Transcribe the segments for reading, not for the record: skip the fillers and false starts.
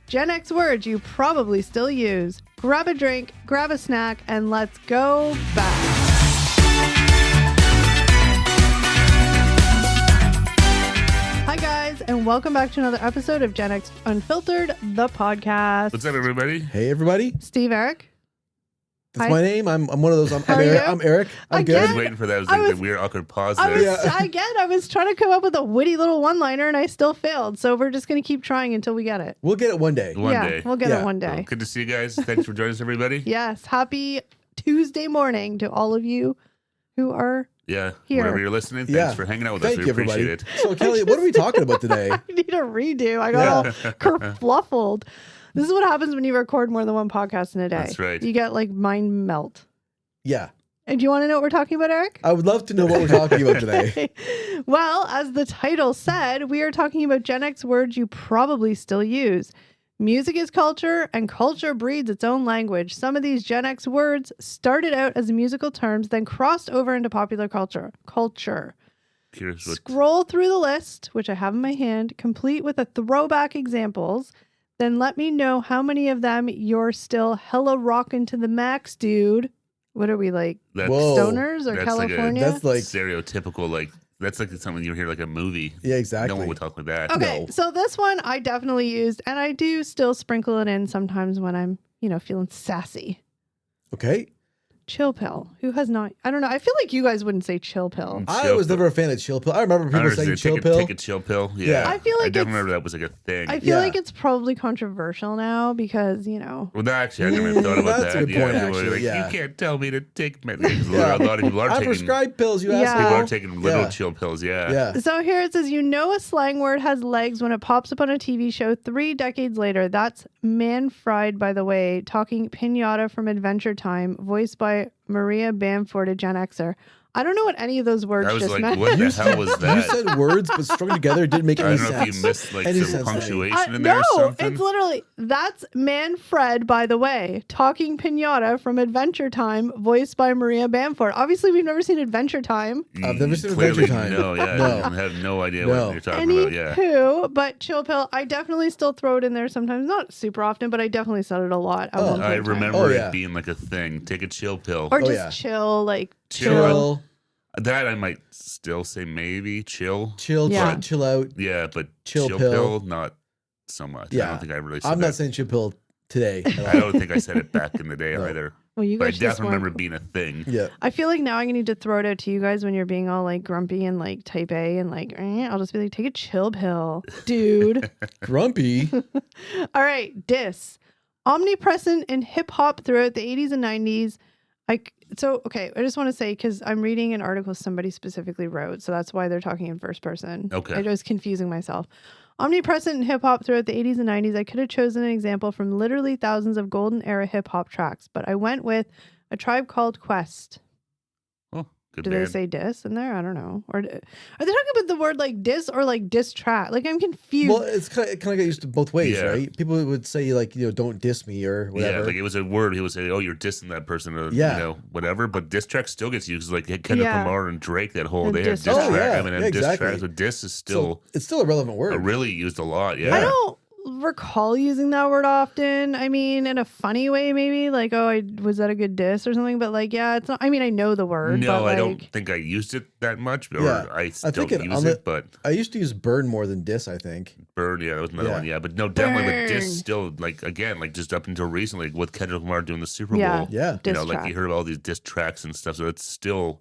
Gen X words you probably still use. Grab a drink, grab a snack, and let's go back. Hi guys, and welcome back to another episode of Gen X Unfiltered, the podcast. What's up, everybody? Hey, everybody. Steve, Eric. That's my name. I'm one of those. I'm Eric. I'm Eric. I'm I good. was waiting for that. It was the weird, awkward pause there. I was trying to come up with a witty little one-liner, and I still failed. So we're just going to keep trying until we get it. We'll get it one day. One day. We'll get it one day. Well, good to see you guys. Thanks for joining us, everybody. Yes. Happy Tuesday morning to all of you who are Yeah. here. Wherever you're listening, thanks for hanging out with us. Thank We you, appreciate everybody. it. So, Kelly, what are we talking about today? I need a redo. I got all kerfluffled. This is what happens when you record more than one podcast in a day. That's right. You get like mind melt. Yeah. And do you want to know what we're talking about, Eric? I would love to know what we're talking about today. Well, as the title said, we are talking about Gen X words you probably still use. Music is culture, and culture breeds its own language. Some of these Gen X words started out as musical terms, then crossed over into popular culture. Scroll through the list, which I have in my hand, complete with a throwback examples. Then let me know how many of them you're still hella rocking to the max, dude. What are we, like, stoners or California? That's like stereotypical, that's like something you hear like a movie. Yeah, exactly. No one would talk like that. Okay, so this one I definitely used, and I do still sprinkle it in sometimes when I'm, feeling sassy. Okay. Chill pill. Who has not? I don't know. I feel like you guys wouldn't say chill pill. I was never a fan of chill pill. I remember people saying chill pill. Take a chill pill. Yeah. I feel like I definitely remember that was like a thing. I feel like it's probably controversial now because, Well, actually, I never even thought about That's that. a good point, actually. You can't tell me to take medicine. A lot of people are I taking. prescribe pills, you Yeah. asshole. People are taking little chill pills. Yeah. So here it says, a slang word has legs when it pops up on a TV show 3 decades later. That's Man Fried, by the way, talking pinata from Adventure Time, voiced by Maria Bamford, a Gen Xer. I don't know what any of those words just meant. What the hell was that? You said words, but strung together didn't make any sense. I don't know if you missed Any some sense punctuation in there or something. It's literally, that's Manfred, by the way, talking pinata from Adventure Time, voiced by Maria Bamford. Obviously, we've never seen Adventure Time. I've never seen Clearly, Adventure Time. No, I have no idea what you're talking about. Yeah. Anywho, but chill pill, I definitely still throw it in there sometimes. Not super often, but I definitely said it a lot. At one point I in time. remember it being like a thing. Take a chill pill. Or just chill, like chill. That I might still say maybe chill. Chill out. Yeah, but chill pill, not so much. Yeah. I don't think I really said I'm that. not saying chill pill today. I don't think I said it back in the day either. Well, you but I guys definitely remember it being a thing. Yeah. I feel like now I need to throw it out to you guys when you're being all like grumpy and like type A and like, I'll just be like, take a chill pill, dude. Grumpy. All right, diss. Omnipresent in hip hop throughout the 80s and 90s. I just want to say, because I'm reading an article somebody specifically wrote, so that's why they're talking in first person. Okay. I was confusing myself. Omnipresent in hip hop throughout the 80s and 90s. I could have chosen an example from literally thousands of golden era hip hop tracks, but I went with A Tribe Called Quest. Oh, good. Do they say diss in there? I don't know. Or are they talking about the word like diss or like diss track? Like, I'm confused. Well, it kind of got used to both ways, right? People would say like, don't diss me or whatever. Yeah, like it was a word. He would say, "Oh, you're dissing that person," or whatever. But diss track still gets used, like Kendrick Lamar and Drake. That whole they had diss track. Diss track. So diss is still it's still a relevant word. Really used a lot. Yeah. I don't recall using that word often. I mean, in a funny way, maybe like, was that a good diss or something? But like, it's not. I mean, I know the word. No, but I don't think I used it that much, or I don't use it. But I used to use burn more than diss. I think burn. Yeah, that was another one. Yeah, but no, definitely with diss still like just up until recently with Kendrick Lamar doing the Super Bowl. Yeah, like you heard all these diss tracks and stuff. So it's still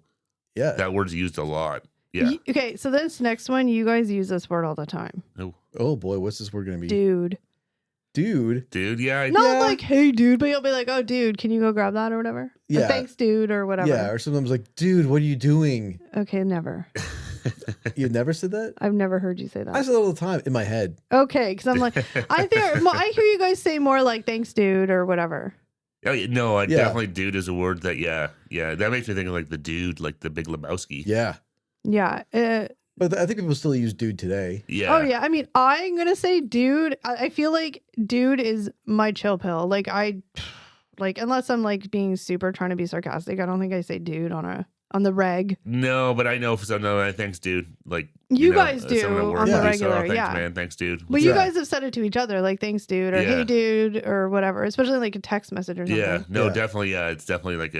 that word's used a lot. Yeah. Okay, so this next one, you guys use this word all the time. Oh boy, what's this word gonna be? Dude, yeah. Not like, hey, dude, but you'll be like, oh, dude, can you go grab that or whatever? Yeah. Or, thanks, dude, or whatever. Yeah, or sometimes like, dude, what are you doing? Okay, never. You've never said that? I've never heard you say that. I say that all the time in my head. Okay, because I'm like, I hear you guys say more like, thanks, dude, or whatever. Oh, no, definitely dude is a word that, that makes me think of like the dude, like the Big Lebowski. Yeah. Yeah. But I think people still use dude today. Yeah. Oh, yeah. I mean, I'm going to say dude. I feel like dude is my chill pill. Like, unless I'm like being super trying to be sarcastic, I don't think I say dude on a on the reg. No, but I know for some. No, thanks, dude. Like you guys do on the regular. Thanks, man. Thanks, dude. But you guys have said it to each other, like thanks, dude, or hey, dude, or whatever. Especially like a text message or something. Yeah. No, definitely. Yeah, it's definitely like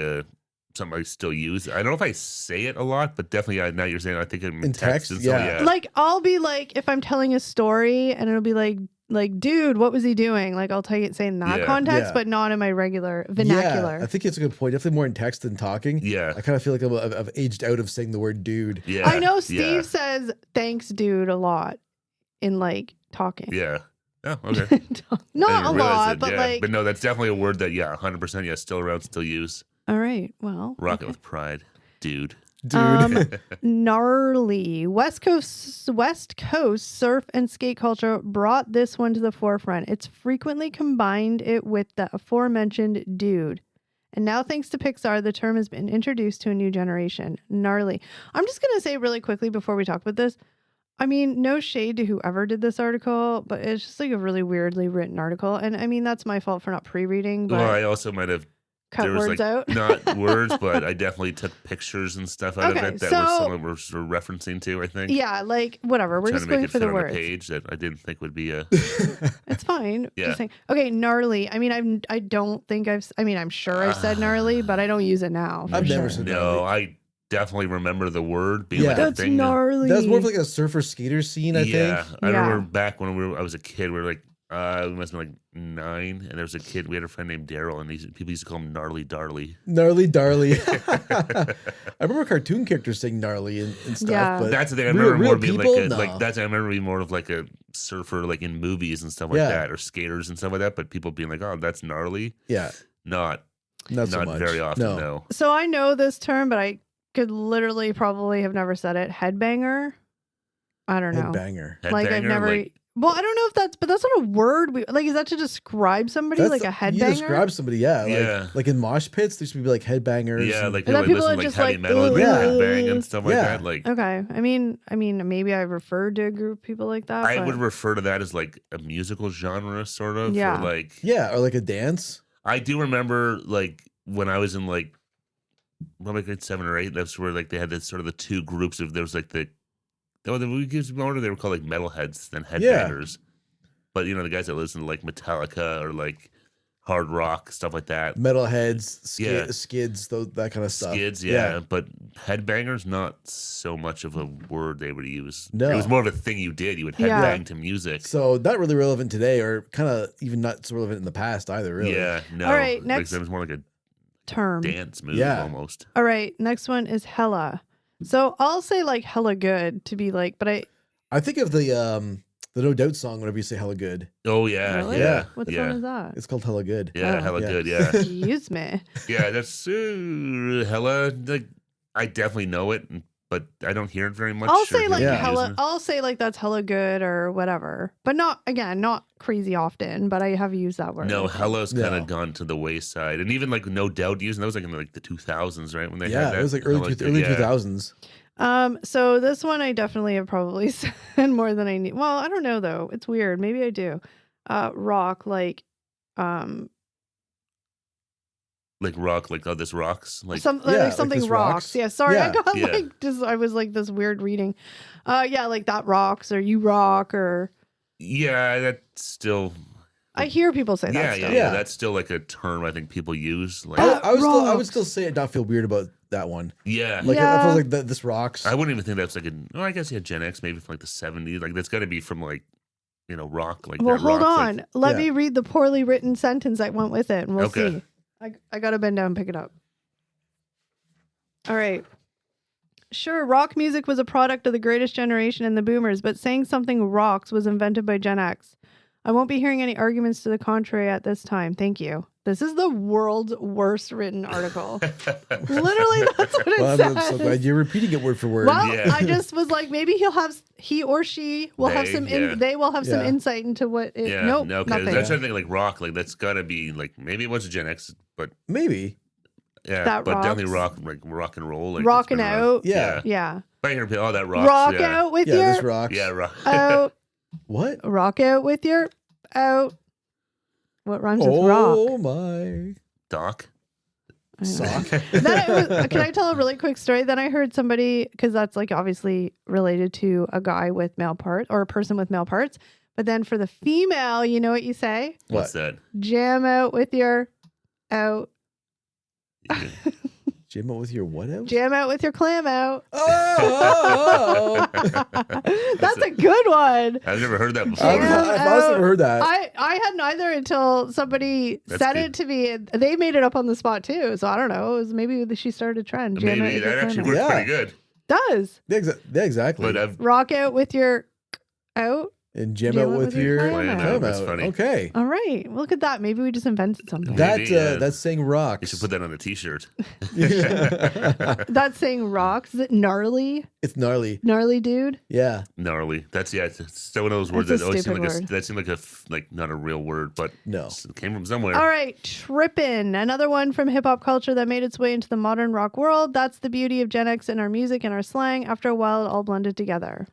something I still use. I don't know if I say it a lot, but definitely now you're saying I think in text. Yeah. Like I'll be like, if I'm telling a story and it'll be like, dude, what was he doing? Like I'll tell you say in that context, but not in my regular vernacular. Yeah, I think it's a good point. Definitely more in text than talking. Yeah. I kind of feel like I've aged out of saying the word dude. Yeah. I know Steve says thanks, dude, a lot in like talking. Yeah. Oh, okay. Not a lot, but like. But no, that's definitely a word that 100%, still around, still use. All right. Well. Rock it with pride, dude. Gnarly. West Coast surf and skate culture brought this one to the forefront. It's frequently combined it with the aforementioned dude. And now, thanks to Pixar, the term has been introduced to a new generation. Gnarly. I'm just going to say really quickly before we talk about this. I mean, no shade to whoever did this article, but it's just like a really weirdly written article. And I mean, that's my fault for not pre-reading. But well, I also might have cut words out. Not words, but I definitely took pictures and stuff out of it that someone was referencing to, I think. Yeah, like whatever. We're just going for the words. On a page that I didn't think would be a. It's fine. Yeah. Just saying. Okay, gnarly. I mean, I don't think I'm sure I said gnarly, but I don't use it now. I've never said gnarly. No, I definitely remember the word being like a that's thing. Gnarly. That was more of like a surfer skater scene, I think. Yeah, I remember back when I was a kid, we were like, we must have been like 9, and there was a kid. We had a friend named Daryl, and people used to call him Gnarly Darly. Gnarly Darly. I remember cartoon characters saying gnarly and stuff. Yeah. But that's the thing. I remember more being I remember being more of like a surfer, like in movies and stuff like that, or skaters and stuff like that. But people being like, "Oh, that's gnarly." Yeah, not so much. Very often. No. So I know this term, but I could literally probably have never said it. Headbanger. I don't know. Headbanger. Like I've never. Well, I don't know if that's not a word. Is that to describe somebody, like a headbanger? You describe somebody, like in mosh pits, there used to be like headbangers. Yeah, like people listen are just heavy like metal and headbang and stuff like that. Like, okay, I mean, maybe I referred to a group of people like that. I would refer to that as like a musical genre, sort of. Yeah, or like a dance. I do remember like when I was in like probably grade 7 or 8. That's where like they had this sort of the two groups of there was like they were called like metalheads than headbangers. But the guys that listen to like Metallica or like hard rock, stuff like that. Metalheads, skids, that kind of stuff. Skids, yeah. But headbangers, not so much of a word they would use. No. It was more of a thing you did. You would headbang to music. So not really relevant today, or kind of even not so relevant in the past either, really. Yeah, no. All right, next. It was more like a term. Dance move almost. All right, next one is hella. So I'll say like hella good to be like, but I think of the No Doubt song whenever you say hella good. Oh yeah, really? Yeah. What song is that? It's called Hella Good. Yeah, hella good. Yeah. Excuse me. Yeah, that's hella. Like I definitely know it, but I don't hear it very much. I'll say like hella. I'll say like that's hella good or whatever, but not crazy often. But I have used that word. No, hella's kind of gone to the wayside, and even like No Doubt using that was like in like the 2000s, right? When they had that. It was like early 2000s. So this one I definitely have probably said more than I need. Well, I don't know though. It's weird. Maybe I do. Rock like rock, like this rocks, like something like rocks. Yeah, sorry, yeah. I got I was like this weird reading. Like that rocks or you rock or. Yeah, that's still. I hear people say that. Yeah, that's still like a term I think people use. Like I would still say it. Not feel weird about that one. Yeah, I feel like this rocks. I wouldn't even think that's like I guess Gen X maybe from like the 70s. Like that's got to be from like rock like. Well, that hold rock, on. Let me read the poorly written sentence that went with it, and we'll see. I gotta bend down and pick it up. All right. Sure, rock music was a product of the greatest generation and the boomers, but saying something rocks was invented by Gen X. I won't be hearing any arguments to the contrary at this time. Thank you. This is the world's worst written article. Literally, that's what it says. I'm so glad you're repeating it word for word. Well, I just was like, maybe he or she will have some. They will have some insight into what. Nope, no, nothing. That's something like rock. Like that's gotta be like maybe it was a Gen X, but maybe. Yeah, that but rocks. Definitely rock and roll. Like rocking out. Yeah. But I hear people, that rocks. Rock out with your. This rocks. Yeah, rock out. What? Rock out with your out. What rhymes with rock? Oh my. Doc. Sock. Can I tell a really quick story? Then I heard somebody, because that's like obviously related to a guy with male parts or a person with male parts. But then for the female, you know what you say? What's that? Jam out with your out. Jam out with your what out? Jam out with your clam out. Oh. That's a good one. I've never heard that before. I've honestly never heard that. I had neither until somebody said it to me. And they made it up on the spot too. So I don't know. It was maybe she started a trend. Jam out Maybe with your that actually clam out. works pretty good. Does. Yeah, exactly. But Rock out with your out. And jam out with your clam out. clam That's out. funny. Okay. All right. Look at that. Maybe we just invented something. Maybe, That's saying rocks. You should put that on a t-shirt. That's saying rocks. Is it gnarly? It's gnarly. Gnarly dude? Yeah. Gnarly. That's it's one of those words That's that a always seem stupid like word. that seemed like not a real word, but No. it came from somewhere. All right. Trippin'. Another one from hip hop culture that made its way into the modern rock world. That's the beauty of Gen X and our music and our slang. After a while, it all blended together.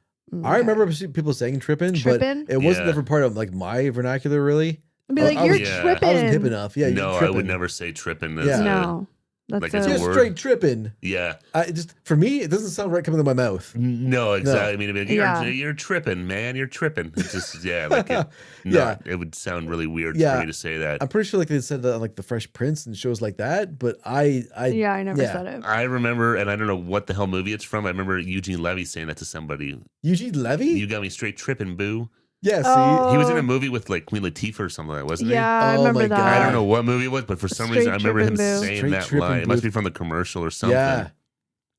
I remember people saying trippin', Trippin'? but it wasn't Yeah. ever part of like my vernacular really. I'd be like, I you're was- tripping. I wasn't hip enough. Yeah, No, you're I trippin'. would never say tripping. Yeah. No. That's Like a, it's a Just word. straight trippin'. Yeah. I just for me, it doesn't sound right coming out of my mouth. No, exactly. I mean, it'd be like, Yeah. you're tripping, man. You're tripping. It's just, like it, Yeah. it would sound really weird Yeah. for me to say that. I'm pretty sure like they said that on like the Fresh Prince and shows like that, but I never yeah. said it. I remember, and I don't know what the hell movie it's from. I remember Eugene Levy saying that to somebody. Eugene Levy? You got me straight tripping, boo. Yeah, see. Oh. He was in a movie with like Queen Latifah or something like that, wasn't Yeah, I Oh remember my that. he? I God. don't know what movie it was, but for some Straight reason I remember him trippin' boo. saying Straight that trippin' line. It must boo. be from the commercial or something. Yeah.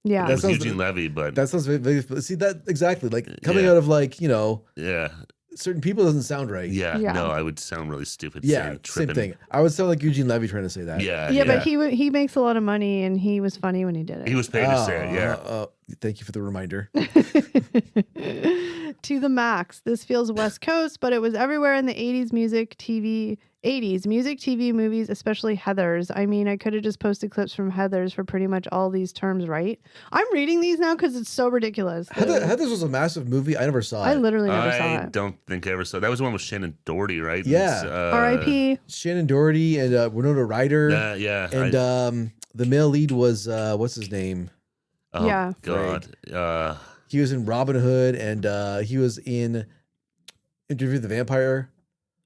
Yeah. It That was sounds- Eugene Levy, but That sounds very see that exactly. Like coming Yeah. out of like, you know, yeah, certain people doesn't sound right. yeah, Yeah. no, I would sound really stupid Yeah, saying same tripping. thing. I would sound like Eugene Levy trying to say that. Yeah, but he makes a lot of money and he was funny when he did it. He was paid to say it, yeah. Thank you for the reminder. To the max. This feels West Coast, but it was everywhere in the 80s music, TV, movies, especially Heathers. I mean, I could have just posted clips from Heathers for pretty much all these terms, right? I'm reading these now because it's so ridiculous. Heathers was a massive movie. I never saw it. I literally never saw I it. don't think I ever saw that. Was the one with Shannon Doherty, right? Yeah. It's, R.I.P. Shannon Doherty and Winona Ryder. Yeah. And the male lead was what's his name? oh, yeah. God. He was in Robin Hood and he was in Interview with the Vampire.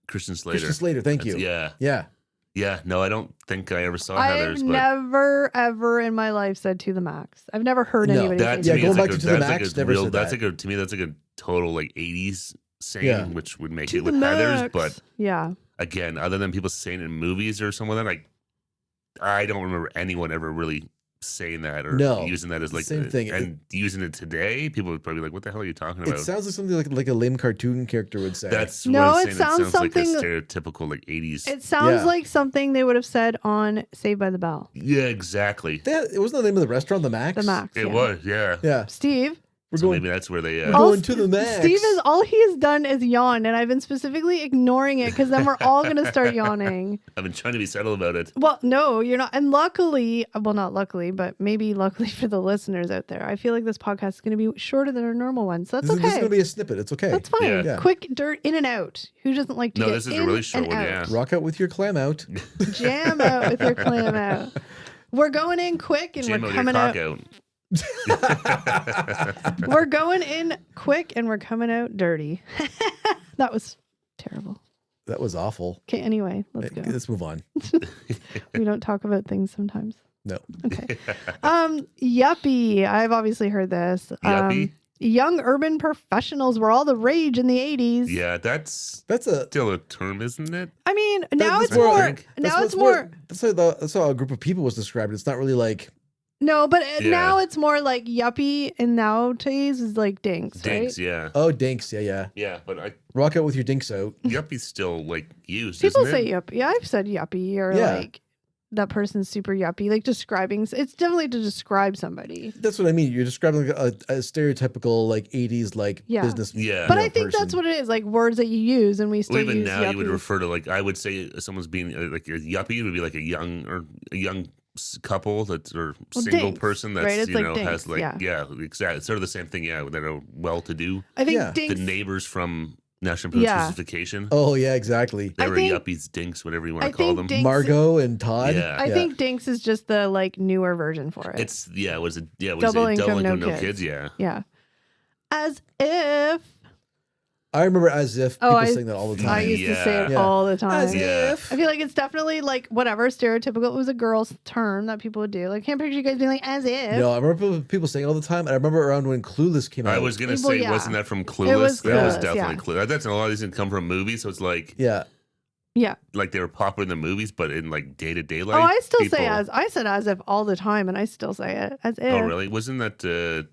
Christian Slater. Christian Slater, thank you. Yeah. Yeah. Yeah. No, I don't think I ever saw I've Heathers, but never, ever in my life said to the max. I've never heard No. anybody that say to Yeah, me going is back like to a, the that's max, like a never real, said that's that. like a, to me, that's like a total like 80s saying, Yeah. which would make to it the with Heathers. max. But Yeah. again, other than people saying it in movies or something like that, I don't remember anyone ever really saying that or No. using that as like Same thing. And using it today, people would probably be like, "What the hell are you talking It about?" sounds like something like a lame cartoon character would say. That's No, what I'm it saying. sounds like a something- stereotypical like 80s. It sounds Yeah. like something they would have said on Saved by the Bell. Yeah, exactly. It wasn't the name of the restaurant, the Max. The Max. It yeah. was, yeah. Yeah. Steve. We're So going maybe that's where they. we're All going to the Max. Steve is all he has done is yawn, and I've been specifically ignoring it because then we're all gonna start yawning. I've been trying to be subtle about it. Well, no, you're not. And luckily, well, not luckily, but maybe luckily for the listeners out there, I feel like this podcast is going to be shorter than our normal one, so that's This is okay. going to be a snippet. It's okay. That's fine. Yeah. Yeah. Quick dirt in and out. Who doesn't like to No, get this is a in really short and one, out? yeah. Rock out with your clam out. Jam out with your clam out. We're going in quick and Jam we're out your coming cock out. out. We're going in quick and we're coming out dirty. That was terrible. That was awful. Okay, anyway, let's go. Let's move on. We don't talk about things sometimes. No. Okay. Yuppie. I've obviously heard this. Yuppie? Young urban professionals were all the rage in the 80s. Yeah, that's That's a still a term, isn't it? I mean, now that's it's more- more. think. Now it's more. That's how a group of people was described. It's not really like No, but Yeah. now it's more like yuppie, and nowadays is like dinks, Dinks, right? yeah. oh dinks, yeah. Yeah, but Rock out with your dinks out. yuppie's still like used, People isn't say it? yuppie. I've said yuppie or Yeah. like that person's super yuppie, like describing. It's definitely to describe somebody. That's what I mean. You're describing like a stereotypical like 80s like Yeah. business. Yeah. But you know, I think that's person. what it is, like words that you use, and we still Well, even use now, yuppie. you would refer to like I would say someone's being like a yuppie. It would be like a young couple that's or Well, single dinks, person that's right? It's you like know dinks, has like yeah. exactly. It's sort of the same thing. Yeah, that are well-to-do. I think Yeah. dinks. The neighbors from National Yeah. Participation. Oh yeah, exactly. They I were think- yuppies, dinks, whatever you want I to call think them. Dinks- Margot and Todd. Yeah. I think Dinks is just the like newer version for it. It's was it Double income, no no kids. kids? Yeah. Yeah. As if. I remember as if people I- saying that all the I time. used to say it Yeah. all the time. As Yeah. if. I feel like it's definitely like whatever stereotypical. It was a girl's term that people would do. Like, I can't picture you guys being like as if. No, I remember people saying it all the time. And I remember around when Clueless came out. I was gonna Well, say, yeah. wasn't that from It Clueless? was That was Clueless, definitely yeah. Clueless. That's a lot of these didn't come from movies, so it's like Yeah. Yeah. like they were popular in the movies, but in like day to day Oh, life. I still say people- as. I said as if all the time, and I still say it as if. Oh, really? Wasn't that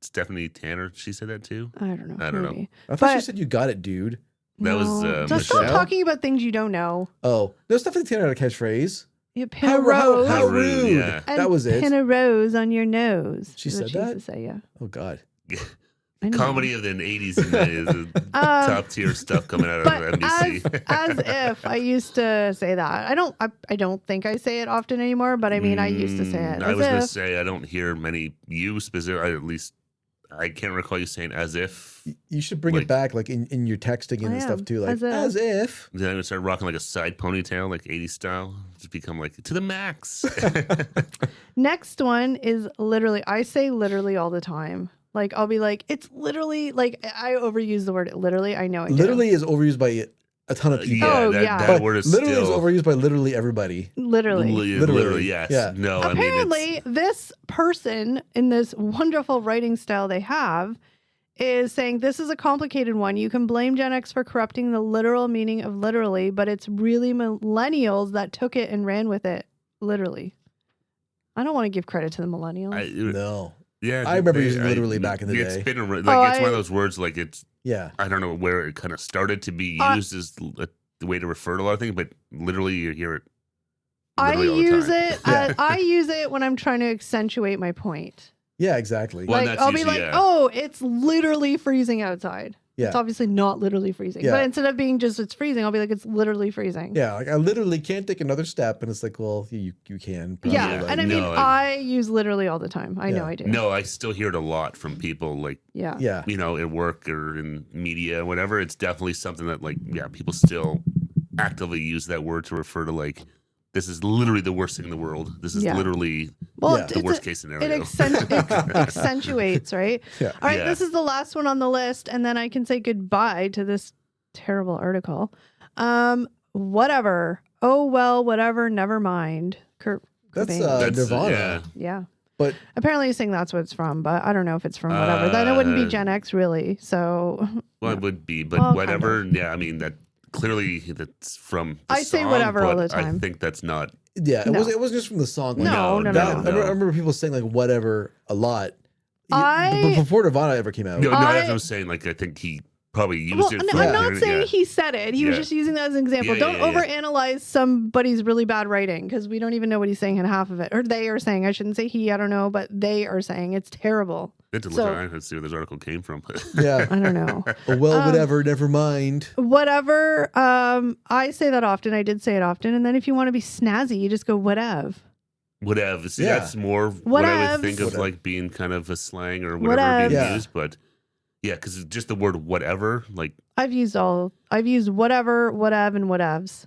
Stephanie Tanner? She said that too. I don't know. I don't know. maybe. I thought she But- said you got it, dude. That was, No. Just stop Michelle? talking about things you don't know. Oh, no, Stephanie Tanner had a catchphrase. You pin a rose How rude, rude. yeah. and That was it. pin a rose on your nose. She is what said she used that? to say, yeah. Oh God. I know. Comedy of the 80s and is top tier stuff coming out of But NBC. as if I used to say that. I don't think I say it often anymore, but I mean I used to say it. I As was going if. to say, I don't hear many you specifically, at least I can't recall you saying as if. You should bring Like- it back, like in your texting and I stuff am. too. Like As if. as if. Then I would start rocking like a side ponytail, like 80s style. Just become like to the max. Next one is literally, I say literally all the time. Like I'll be like, it's literally like I overuse the word literally. I know I do. Literally is overused by a ton of people. yeah, Oh, that, yeah. that But word is literally still is overused by literally everybody. Literally. Literally, yes. Yeah. No, I mean, Apparently, this person in this wonderful writing style they have is saying this is a complicated one. You can blame Gen X for corrupting the literal meaning of literally, but it's really millennials that took it and ran with it. Literally. I don't want to give credit to the millennials. No. yeah, I remember using literally back in the It's day. been like Oh, it's one I- of those words like it's Yeah. I don't know where it kind of started to be used as the way to refer to a lot of things, but literally you hear it. I literally all the use time. it. I use it when I'm trying to accentuate my point. Yeah, exactly. Well, Like that's I'll be usually, like, yeah. "Oh, it's literally freezing outside." Yeah. It's obviously not literally freezing, Yeah. but instead of being just it's freezing, I'll be like, "It's literally freezing." Yeah, like I literally can't take another step, and it's like, well, you can. Probably, Yeah, like- and I mean, No, I use literally all the time. I know Yeah. I do. No, I still hear it a lot from people like Yeah. yeah, you know, in work or in media, whatever. It's definitely something that like people still actively use that word to refer to like this is literally the worst thing in the world. This is Yeah. literally Well, Yeah. the worst case scenario. It accentuates, right? Yeah. All right, Yeah. this is the last one on the list, and then I can say goodbye to this terrible article. Whatever. Oh well, whatever. Never mind. Kurt That's Cobain. That's, Nirvana. yeah. Yeah. But Apparently, he's saying that's what it's from, but I don't know if it's from whatever. Then it wouldn't be Gen X, really. So Well, it would be, but Well, whatever. Yeah, I mean that clearly that's from. The I say song, whatever all but the time. I think that's not. yeah, it No. wasn't just from the song. Like, No, no, that- no. I remember people saying like whatever a lot. I- Before Nirvana ever came out. No, that's I- what I'm saying. Like I think he probably used well, it. no, from I'm Yeah. not saying yeah. he said it. He was Yeah. just using that as an example. Yeah, Don't yeah, yeah. overanalyze somebody's really bad writing because we don't even know what he's saying in half of it. Or they are saying. I shouldn't say he. I don't know, but they are saying it's terrible. Good to look So- at. Let's see where this article came from. Yeah. I don't know. Oh, well, whatever. Never mind. Whatever. I say that often. I did say it often. And then if you want to be snazzy, you just go whatever. Whatever. See, Yeah. that's more what I would Whatevs. think of Whatever. like being kind of a slang or whatever being Yeah. used, but yeah, because just the word whatever, like I've used whatever, whatever, and whatevs.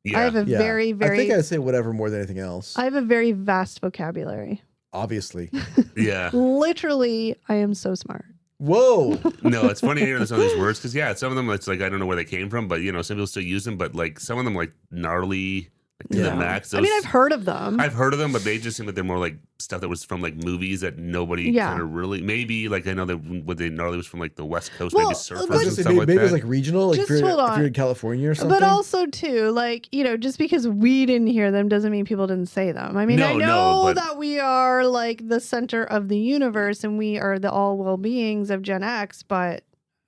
yeah, I have a Yeah. very, I very. think I say whatever more than anything else. I have a very vast vocabulary. Obviously. yeah. Literally, I am so smart. Whoa. No, it's funny hearing some of these words because yeah, some of them it's like I don't know where they came from, but you know some people still use them. But like some of them like gnarly, like to Yeah. the max. I mean, those- I've heard of them. I've heard of them, but they just seem like they're more like stuff that was from like movies that nobody Yeah. kind of really. Maybe like I know that what they gnarly was from like the West Coast, Well, maybe but- I surfers was and gonna stuff say, maybe, like maybe that. it was like regional, like Just if you're, hold if on. you're in California or something. But also too, like, you know, just because we didn't hear them doesn't mean people didn't say them. I mean, I No, know but- that we are like the center of the universe and we are the all well beings of Gen X, but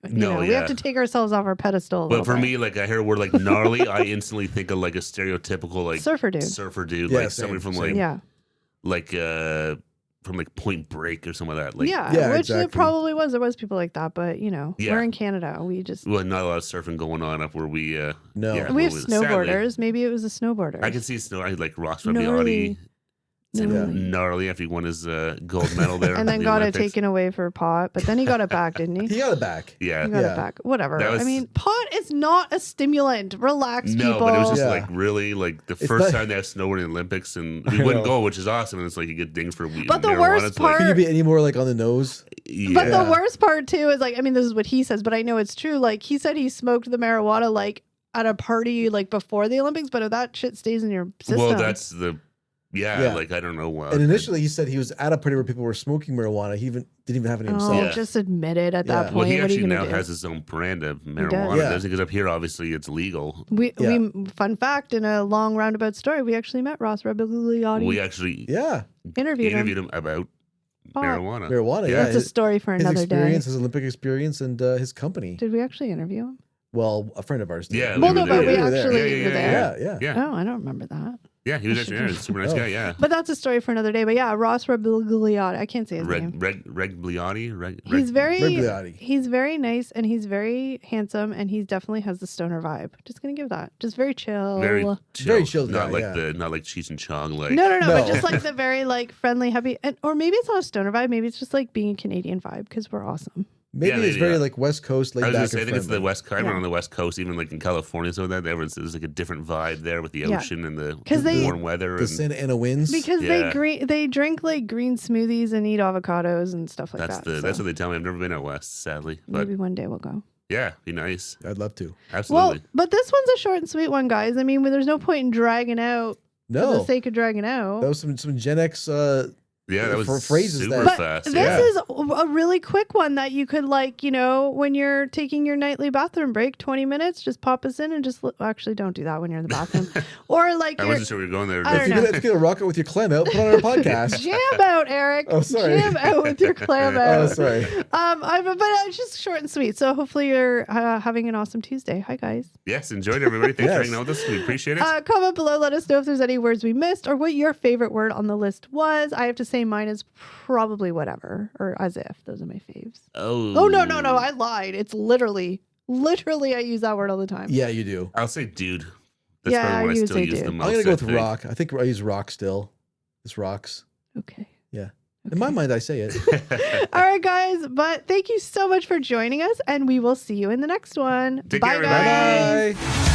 you No, know, we yeah. have to take ourselves off our pedestal. A But little for bit. me, like I hear a word like gnarly, I instantly think of like a stereotypical like surfer dude. surfer dude, Yeah, like same, somebody from same. like Yeah. like from like Point Break or something like that. Like, yeah. Yeah, Which exactly. it probably was. There was people like that, but you know, Yeah. we're in Canada. We just well, not a lot of surfing going on up where we. No. yeah, we have well, sadly, snowboarders. Maybe it was a snowboarder. I can see snow. I like Ross Gnarly. Fabiani. Gnarly after he won his gold medal there. And then in the got Olympics. it taken away for pot, but then he got it back, didn't he? He got it back. Yeah. He got it back. Whatever. That was- I mean, pot is not a stimulant. Relax, No, people. but it was just Yeah. like really like the It's first not- time they have snowboarding in the Olympics, and we wouldn't go, which is awesome. And it's like you get dinged for weed. But the marijuana. worst It's like, part- Can you be any more like on the nose? yeah. But the worst part too is like, I mean, this is what he says, but I know it's true. Like he said he smoked the marijuana like at a party like before the Olympics, but if that shit stays in your system. well, that's the Yeah. like I don't know. And initially, he said he was at a party where people were smoking marijuana. He even didn't even have any himself. Oh, Yeah. just admit it at that Yeah. point. well, he What are you actually gonna now do? has his own brand of does. marijuana. Yeah. Because up here, obviously, it's legal. We Yeah. fun fact in a long roundabout story, we actually met Ross Rebigliotti. We actually Yeah, interviewed him. him about Pot. marijuana. marijuana. Yeah. Yeah, That's a story for his another experience, day. his Olympic experience, and his company. Did we actually interview him? Well, a friend of ours did. Yeah, Well, we no, were but there. we were there. actually were there. Yeah. Yeah. Oh, I don't remember that. Yeah, he was actually there. He's a super nice Oh. guy. Yeah. But that's a story for another day. But yeah, Ross Rebigliotti. I can't say his name. He's very Rebigliotti. he's very nice and he's very handsome and he definitely has the stoner vibe. Just gonna give that. Just very chill. very chill. Very chilled Not guy, like yeah. not like Cheech and Chong. Like No, but No. just like the very like friendly, happy, and or maybe it's not a stoner vibe. Maybe it's just like being a Canadian vibe because we're awesome. Maybe Yeah, it's maybe, very yeah. like West Coast, laid I was back gonna say, I and think it's the friendly. West Coast. Yeah. On the West Coast, even like in California, so that there's like a different vibe there with the Yeah. ocean and the 'Cause they- warm weather. The And Santa Ana winds. Because Yeah. they drink like green smoothies and eat avocados and stuff like that's that. that's so what they tell me. I've never been out west, sadly, but maybe one day we'll go. yeah, be nice. I'd love to. Absolutely. Well, but this one's a short and sweet one, guys. I mean, there's no point in dragging out for the No, sake of dragging out. that was some Gen X. yeah, that was for phrases super that- But fast. this yeah. is a really quick one that you could like, when you're taking your nightly bathroom break, 20 minutes, just pop us in and just actually don't do that when you're in the bathroom. Or like I you're wasn't sure we were going there. I don't If know. you're gonna rock it with your clam out, put on our podcast. jam out, Eric. Oh, sorry. Jam out with your clam out. Oh, sorry. But it's just short and sweet. So hopefully you're having an awesome Tuesday. Hi, guys. Yes, enjoyed everybody. Thanks Yes. for hanging out with us. We appreciate it. Comment below. Let us know if there's any words we missed or what your favorite word on the list was. I have to say mine is probably whatever or as if. Those are my faves. Oh. Oh, no. I lied. It's literally I use that word all the time. Yeah, you do. I'll say dude. That's Yeah, probably what you I would still say use dude. the I'm most. I'm gonna go I with think. rock. I think I use rock still. This rocks. Okay. Yeah. In my mind, I say it. All right, guys. But thank you so much for joining us, and we will see you in the next one. Take Bye, care, guys. everybody. Bye.